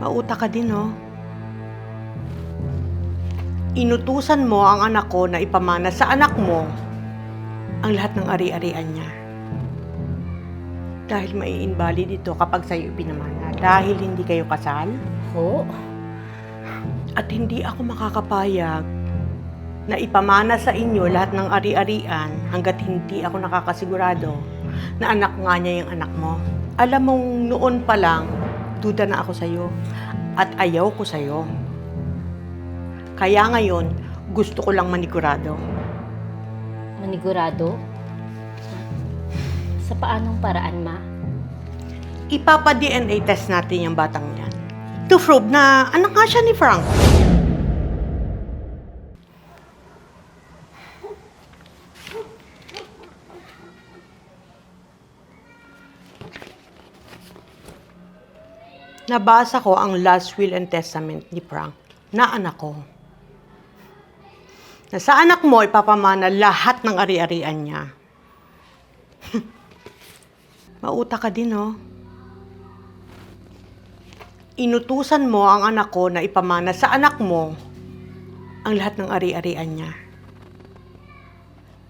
Mauta ka din, no? Inutusan mo ang anak ko na ipamana sa anak mo ang lahat ng ari-arian niya. Dahil mai-invalid ito kapag sa'yo ipinamana. Dahil hindi kayo kasal. Ho? At hindi ako makakapayag na ipamana sa inyo lahat ng ari-arian hanggat hindi ako nakakasigurado na anak nga niya yung anak mo. Alam mong noon pa lang, duda na ako sa'yo at ayaw ko sa'yo. Kaya ngayon, gusto ko lang manigurado. Manigurado? Sa paanong paraan, Ma? Ipapa-DNA test natin yung batang yan. To prove na anak nga siya ni Frank. Nabasa ko ang last will and testament ni Frank na anak ko. Na sa anak mo ipapamana lahat ng ari-arian niya. Mauta ka din, no? Inutusan mo ang anak ko na ipamana sa anak mo ang lahat ng ari-arian niya.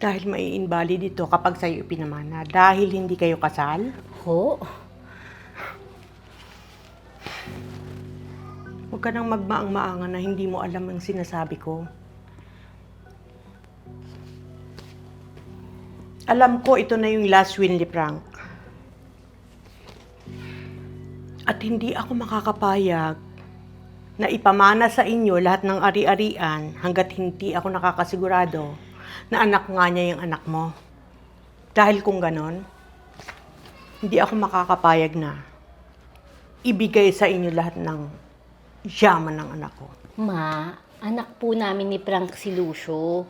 Dahil mai-invalid ito kapag sa'yo ipinamana. Dahil hindi kayo kasal. Ho? Huwag ka nang magmaang-maangan na hindi mo alam ang sinasabi ko. Alam ko ito na yung last will ni Frank. At hindi ako makakapayag na ipamana sa inyo lahat ng ari-arian hanggat hindi ako nakakasigurado na anak nga niya yung anak mo. Dahil kung ganon, hindi ako makakapayag na ibigay sa inyo lahat ng yaman ng anak ko. Ma, anak po namin ni Frank si Lucio.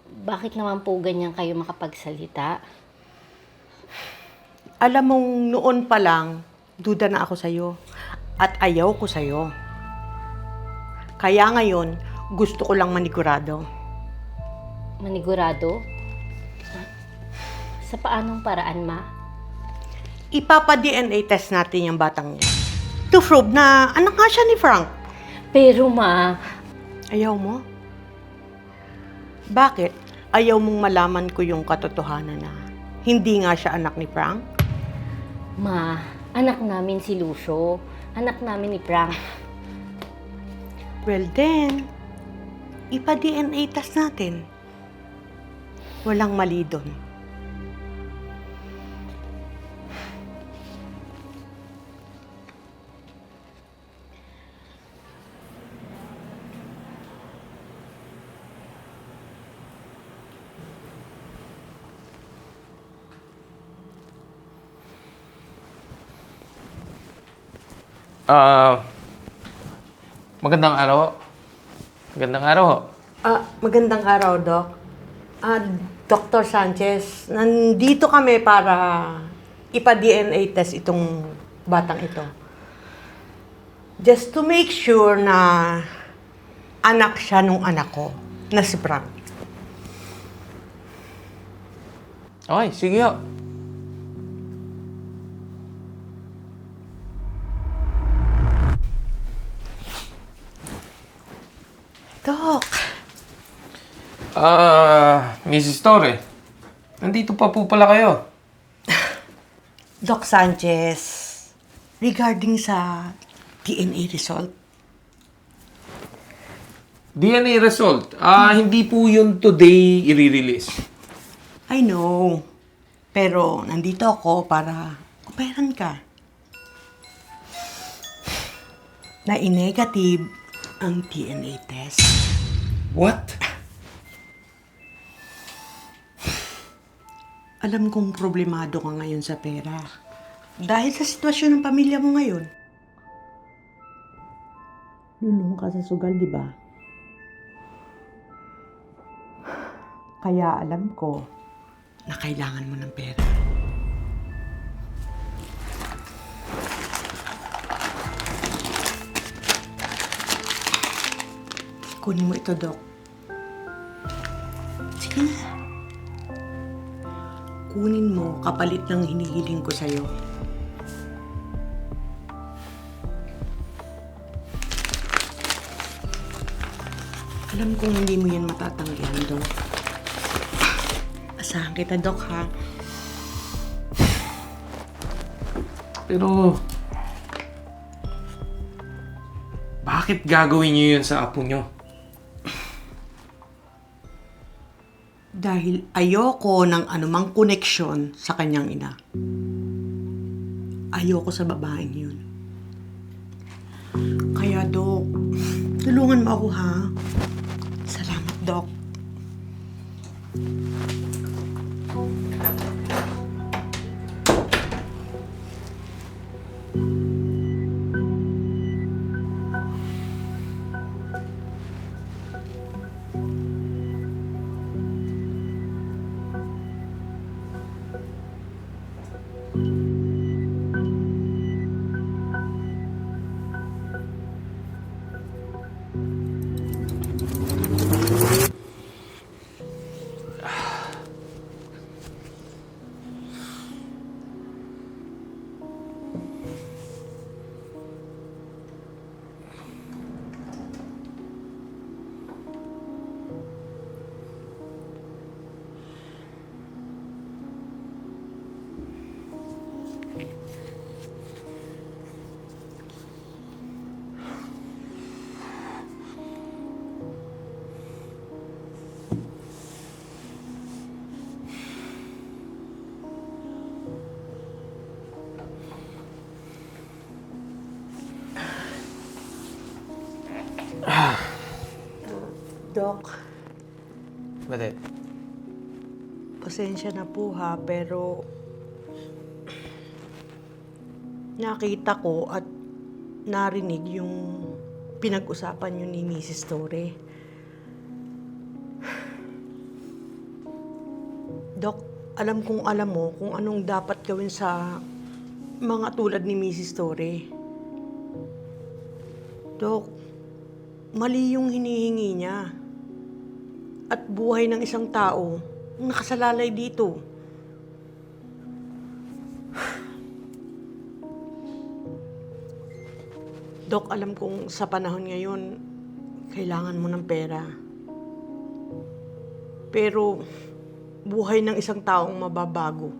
Bakit naman po ganyan kayo makapagsalita? Alam mong noon pa lang, duda na ako sa'yo at ayaw ko sa'yo. Kaya ngayon, gusto ko lang manigurado. Manigurado? Sa paanong paraan, Ma? Ipapa-DNA test natin yung batang niya. To prove na anak nga siya ni Frank. Pero, Ma, Ayaw mo? Bakit? Ayaw mong malaman ko yung katotohanan na hindi nga siya anak ni Frank? Ma, anak namin si Lucio. Anak namin ni Frank. Well then, ipa-DNA test natin. Walang mali doon. Magandang araw. Magandang araw ho. Magandang araw, Doc. Dr. Sanchez, nandito kami para ipa-DNA test itong batang ito. Just to make sure na anak siya nung anak ko, na si Frank. Okay, sige ho. Doc, Mrs. Torre, nandito pa po pala kayo. Doc Sanchez, regarding sa DNA result, DNA result, hindi po yun today i-release. I know, pero nandito ako para operan ka. Na i-negative ang DNA test. What? Alam kong problemado ka ngayon sa pera. Dahil sa sitwasyon ng pamilya mo ngayon. Lulong ka sa sugal, di ba? Kaya alam ko na kailangan mo ng pera. Kunin mo ito, Doc. Sige na. Kunin mo kapalit ng hinihiling ko sa'yo. Alam kong hindi mo yan matatanggihan, Dok. Asahan kita, Dok, ha? Pero, bakit gagawin niyo yun sa apo niyo? Dahil ayoko ng anumang koneksyon sa kanyang ina. Ayoko sa babaeng yun. Kaya, Dok, tulungan mo ako, ha? Salamat, Dok. Dok, Bakit? pasensya na po, ha, pero nakita ko at narinig yung pinag-usapan nyo ni Mrs. Torre. Dok, alam kong alam mo kung anong dapat gawin sa mga tulad ni Mrs. Torre. Dok, mali yung hinihingi niya. At buhay ng isang tao ang nakasalalay dito. Dok, alam kong sa panahon ngayon, kailangan mo ng pera. Pero, buhay ng isang taong mababago.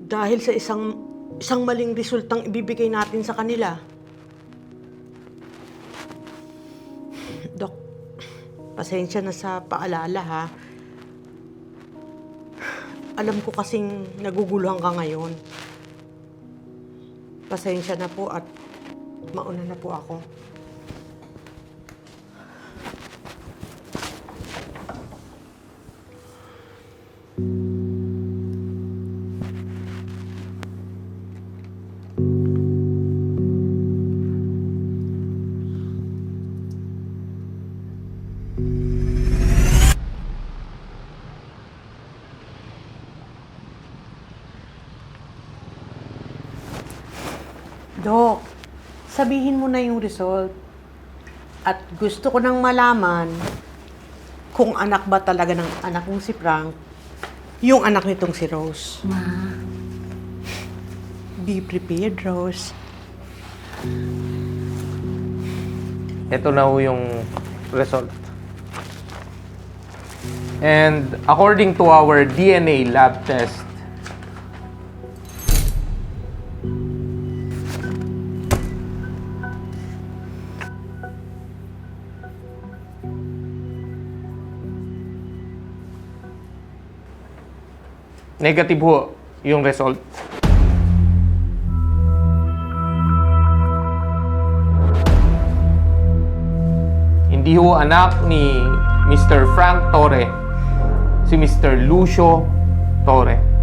Dahil sa isang maling resultang ibibigay natin sa kanila. Dok, pasensya na sa paalala, ha. Alam ko kasing naguguluhan ka ngayon. Pasensya na po at mauna na po ako. Dok, sabihin mo na yung result. At gusto ko nang malaman kung anak ba talaga ng anak kong si Frank, yung anak nitong si Rose. Ma, Be prepared, Rose. Ito na ho yung result. And according to our DNA lab test, negative ho yung result. Hindi ho anak ni Mr. Frank Torre, si Mr. Lucio Torre.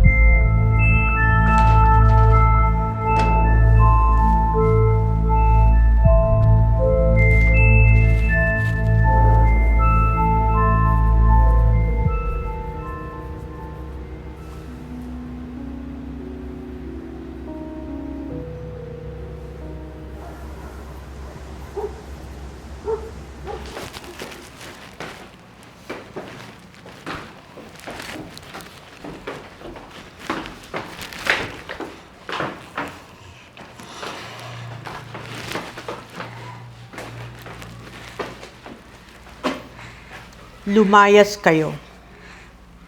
Lumayas kayo.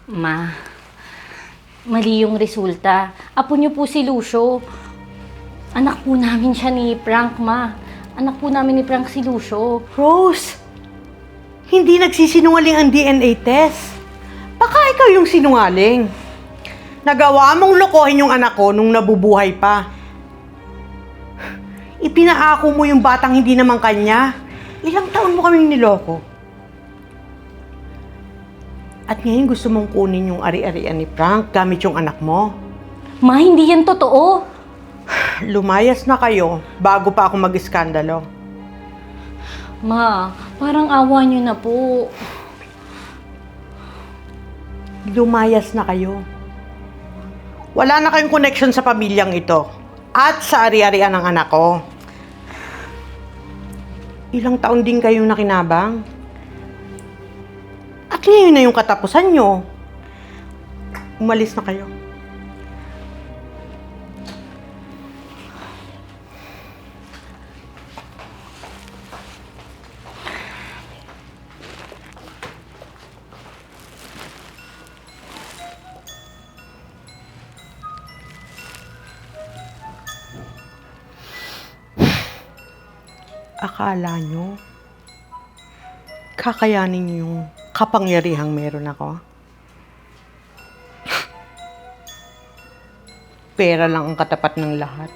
Ma, mali yung resulta. Apo niyo po si Lucio. Anak po namin siya ni Frank, ma. Anak po namin ni Frank si Lucio. Rose, hindi nagsisinungaling ang DNA test. Baka ikaw yung sinungaling. Nagawa mong lokohin yung anak ko nung nabubuhay pa. Ipinaako mo yung batang hindi naman kanya. Ilang taon mo kaming niloko. At ngayon gusto mong kunin yung ari-arian ni Frank gamit yung anak mo. Ma, hindi yan totoo. Lumayas na kayo bago pa ako mag-iskandalo. Ma, parang awa niyo na po. Lumayas na kayo. Wala na kayong connection sa pamilyang ito at sa ari-arian ng anak ko. Ilang taon din kayong nakinabang. At ngayon na yung katapusan nyo. Umalis na kayo. Akala nyo, kakayanin nyo yung kapangyarihang meron ako? Pera lang ang katapat ng lahat.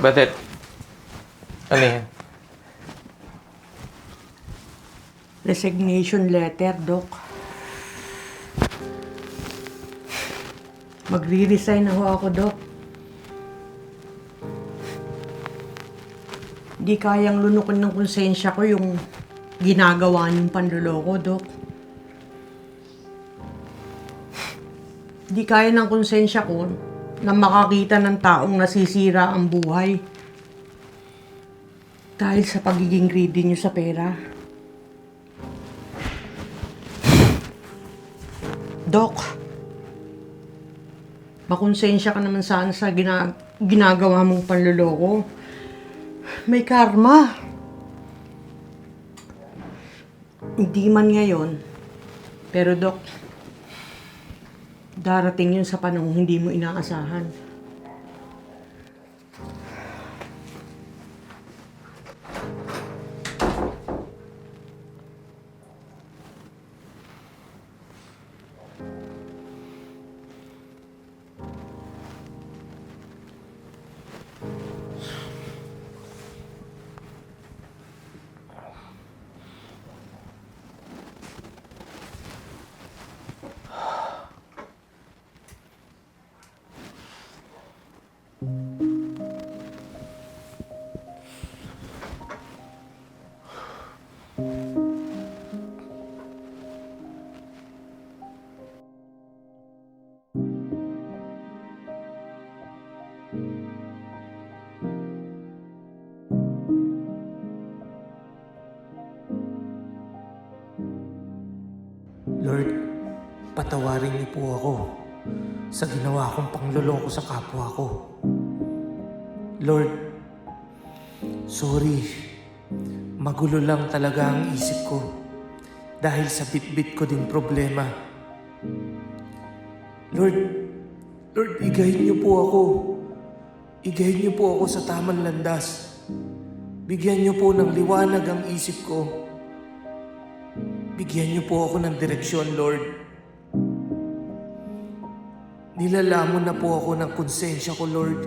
Batet. Ano yan? Resignation letter, Doc. Magre-resign na ho ako, Doc. Di kayang lunukin ng konsensya ko yung ginagawa niyong panloloko, Doc. Di kaya ng konsensya ko na makakita ng taong nasisira ang buhay dahil sa pagiging greedy niyo sa pera. Doc, makonsensya ka naman sana sa ginagawa mong panloloko. May karma. Hindi man ngayon, pero Doc, darating yun sa panahong hindi mo inaasahan. Lord, patawarin niyo po ako sa ginawa kong pangloloko sa kapwa ko. Lord, sorry. Magulo lang talaga ang isip ko dahil sa bit-bit ko ding problema. Lord, igayin niyo po ako. Igayin niyo po ako sa tamang landas. Bigyan niyo po ng liwanag ang isip ko. Bigyan niyo po ako ng direksyon, Lord. Nilalamon na po ako ng konsensya ko, Lord.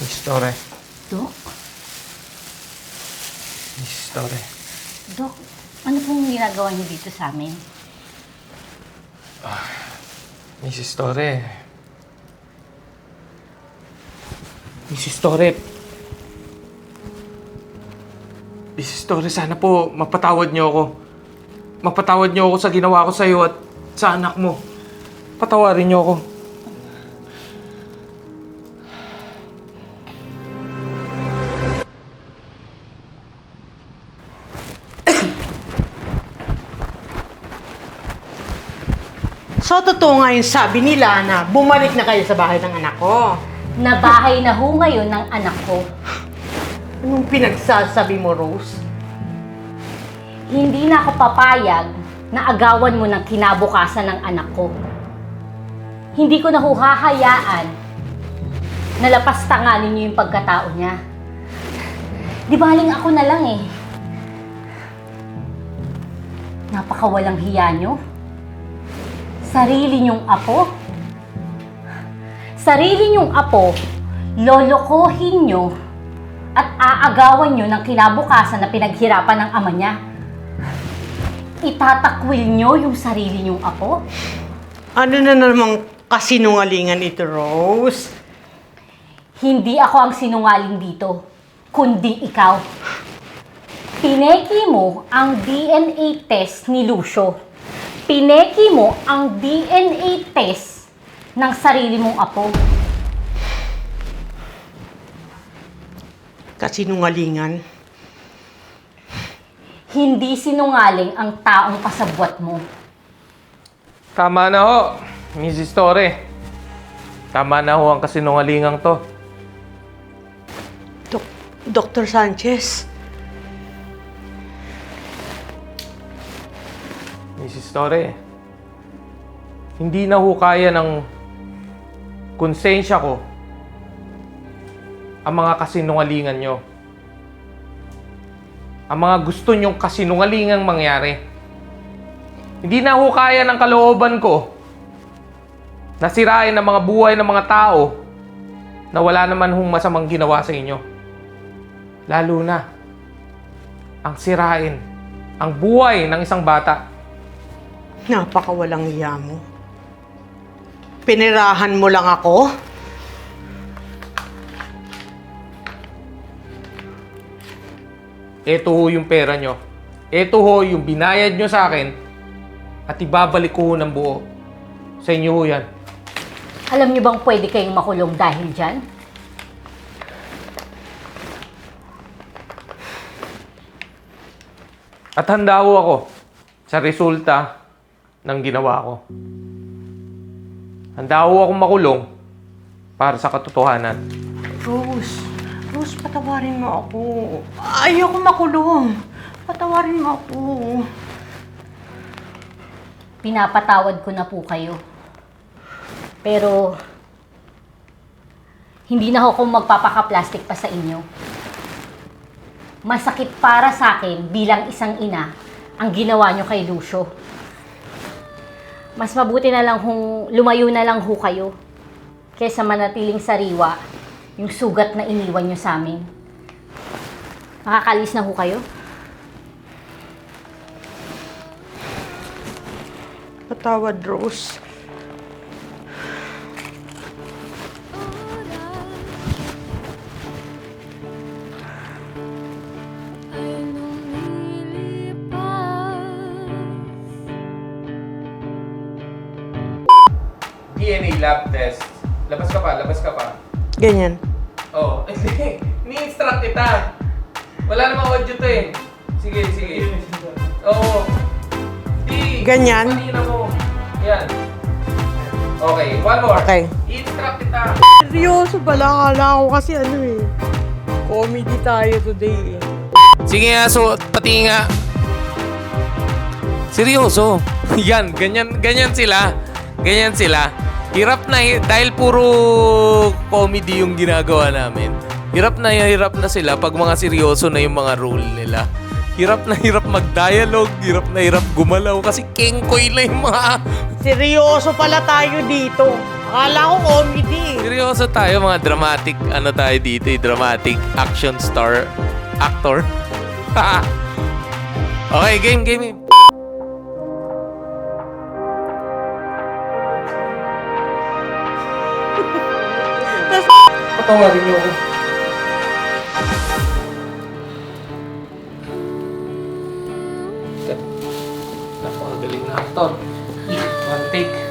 Miss Torre. Dok? Miss Torre. Dok, ano pong ginagawa niyo dito sa amin? Mrs. Torre. Mrs. Torre. Mrs. Torres, sana po mapatawad niyo ako. Mapatawad niyo ako sa ginawa ko sa'yo at sa anak mo. Patawarin niyo ako. So, totoo nga yung sabi nila na bumalik na kayo sa bahay ng anak ko. Na bahay na ho ngayon ng anak ko. Anong pinagsasabi mo, Rose? Hindi na ako papayag na agawan mo ng kinabukasan ng anak ko. Hindi ko na ho hahayaan na lapastanganin niyo yung pagkatao niya. Di baling ako na lang eh. Napakawalang hiya niyo. Sarili niyong apo. Sarili niyong apo, lolokohin niyo at aagawan niyo ng kinabukasan na pinaghirapan ng ama niya. Itatakwil niyo yung sarili niyong apo? Ano na namang kasinungalingan ito, Rose? Hindi ako ang sinungaling dito, kundi ikaw. Pineki mo ang DNA test ni Lucio. Pineki mo ang DNA test ng sarili mong apo. Kasinungalingan? Hindi sinungaling ang taong kasabwat mo. Tama na ho, Mrs. Torre. Tama na ho ang kasinungalingang to. Dr. Sanchez? Mrs. Torre, hindi na ho kaya ng konsensya ko ang mga kasinungalingan nyo. Ang mga gusto nyong kasinungalingang mangyari. Hindi na ho kaya ng kalooban ko na sirain ang mga buhay ng mga tao na wala naman hong masamang ginawa sa inyo. Lalo na ang sirain ang buhay ng isang bata. Napakawalang hiya mo. Pinirahan mo lang ako? Ito ho yung pera nyo. Ito ho yung binayad nyo sa akin at ibabalik ko ho ng buo. Sa inyo ho yan. Alam niyo bang pwede kayong makulong dahil dyan? At handa ho ako sa resulta ng ginawa ko. Handa ho akong makulong para sa katotohanan. Rose, patawarin mo ako. Ayoko makulong. Patawarin mo ako. Pinapatawad ko na po kayo. Pero, hindi na ako magpapaka-plastic pa sa inyo. Masakit para sa akin bilang isang ina ang ginawa nyo kay Lucio. Mas mabuti na lang kung lumayo na lang ho kayo kaysa manatiling sariwa yung sugat na iniwan nyo sa amin. Makakalis na ho kayo? Patawad, Rose. DNA lab test. Labas ka pa, labas ka pa. Ganyan. Oo. Oh, ni-instruct kita. Wala namang audio to eh. Sige, sige. Oo. Di. Ganyan? Kanina mo. Yan. Okay, one more. Okay. I-instruct kita. Seryoso pala. Kala ko kasi comedy tayo today eh. Sige nga, so, pati nga. Seryoso. Yan, ganyan sila. Ganyan sila. Hirap na, dahil puro comedy yung ginagawa namin. Hirap na sila pag mga seryoso na yung mga role nila. Hirap na hirap mag-dialogue, hirap na hirap gumalaw kasi kengkoy na yung mga... Seryoso pala tayo dito. Akala ko comedy. Seryoso tayo, mga dramatic, ano tayo dito, dramatic action star, actor. Okay, game. Patawarin niyo ako. Napakagaling na actor. One take.